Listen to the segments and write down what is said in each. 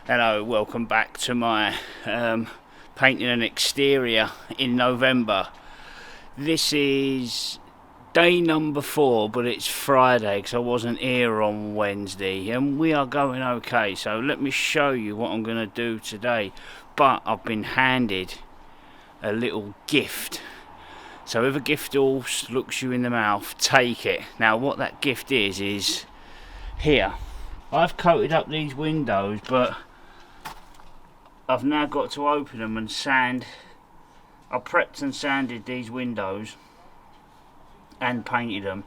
Hello, welcome back to my painting an exterior in November. This is day number 4, but it's Friday because I wasn't here on Wednesday, and we are going okay. So let me show you what I'm going to do today. But I've been handed a little gift. So if a gift horse looks you in the mouth, take it. Now what that gift is here. I've coated up these windows, but I've now got to open them and sand. I prepped and sanded these windows and painted them,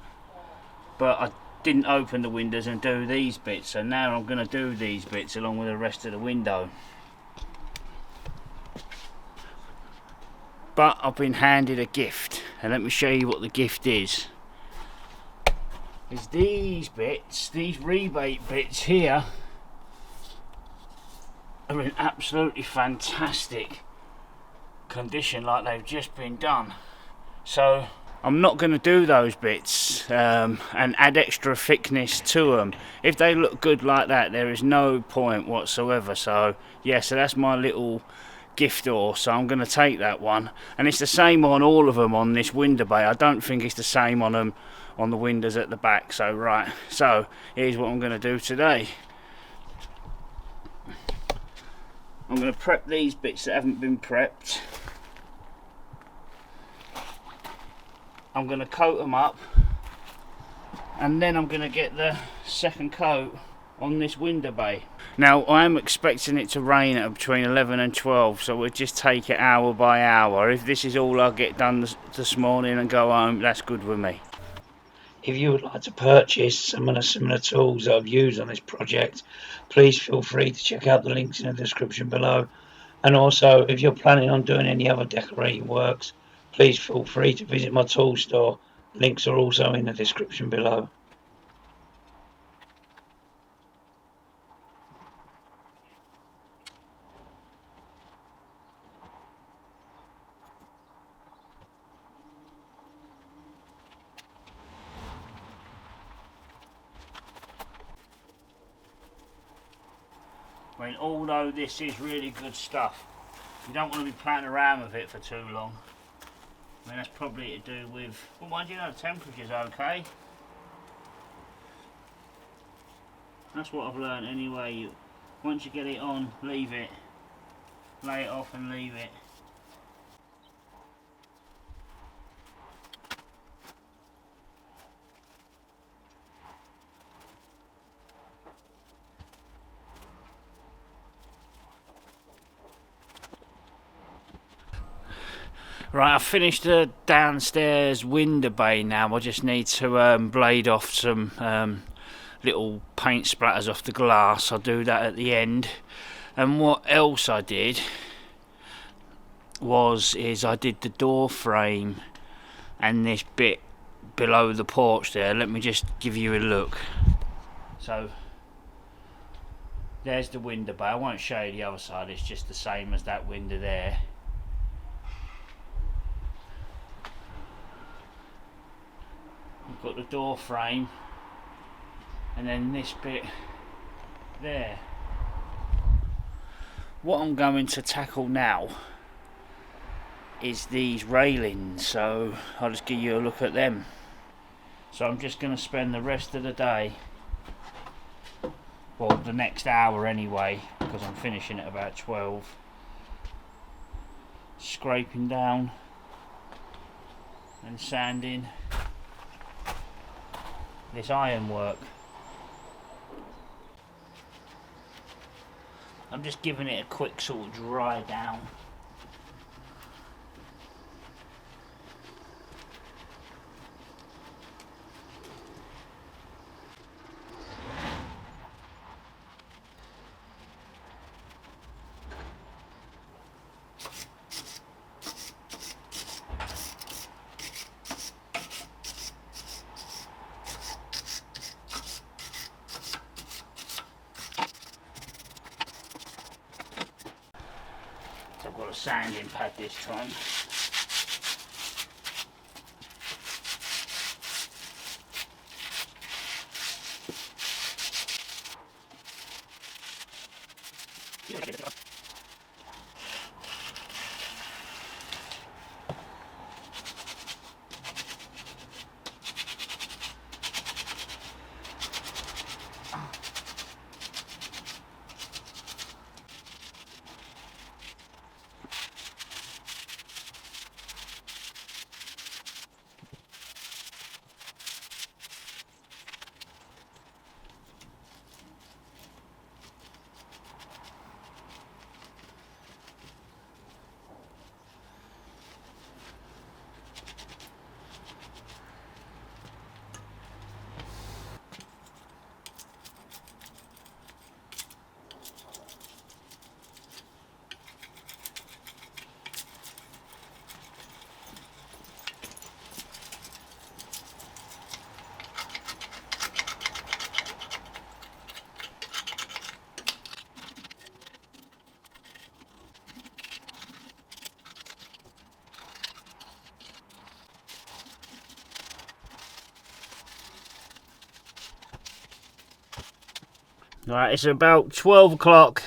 but I didn't open the windows and do these bits, so now I'm going to do these bits along with the rest of the window. But I've been handed a gift, and let me show you what the gift is. It's these bits, these rebate bits here are in absolutely fantastic condition, like they've just been done. So I'm not going to do those bits and add extra thickness to them. If they look good like that, there is no point whatsoever. So yeah, so that's my little gift horse. So I'm going to take that one, and it's the same on all of them on this window bay. I don't think it's the same on them on the windows at the back. So right, so here's what I'm going to do today. I'm going to prep these bits that haven't been prepped. I'm going to coat them up, and then I'm going to get the second coat on this window bay. Now I am expecting it to rain at between 11 and 12, so we'll just take it hour by hour. If this is all I get done this morning and go home, that's good with me. If you would like to purchase some of the similar tools that I've used on this project, please feel free to check out the links in the description below. And also, if you're planning on doing any other decorating works, please feel free to visit my tool store. Links are also in the description below. I mean, although this is really good stuff, you don't want to be playing around with it for too long. I mean, that's probably to do with, well, mind you know, the temperature's okay. That's what I've learned anyway. Once you get it on, leave it. Lay it off and leave it. Right, I've finished the downstairs window bay now. I just need to blade off some little paint splatters off the glass. I'll do that at the end. And what else I did is I did the door frame and this bit below the porch there. Let me just give you a look. So there's the window bay. I won't show you the other side, it's just the same as that window there. We've got the door frame, and then this bit there. What I'm going to tackle now is these railings, so I'll just give you a look at them. So I'm just going to spend the rest of the day, well, the next hour anyway, because I'm finishing at about 12, scraping down and sanding this ironwork. I'm just giving it a quick sort of dry down. I've got a sanding pad this time. Right, it's about 12 o'clock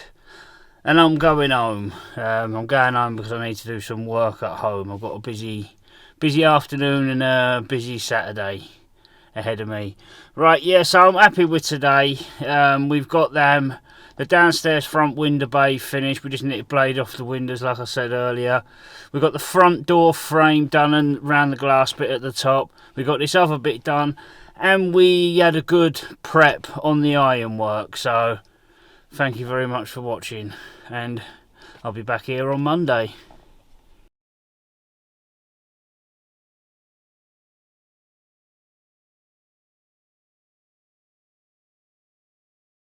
and I'm going home. I'm going home because I need to do some work at home. I've got a busy afternoon and a busy Saturday ahead of me. Right, yeah, so I'm happy with today. We've got the downstairs front window bay finished. We just need to blade off the windows like I said earlier. We've got the front door frame done and round the glass bit at the top. We've got this other bit done. And we had a good prep on the ironwork, so thank you very much for watching, and I'll be back here on Monday.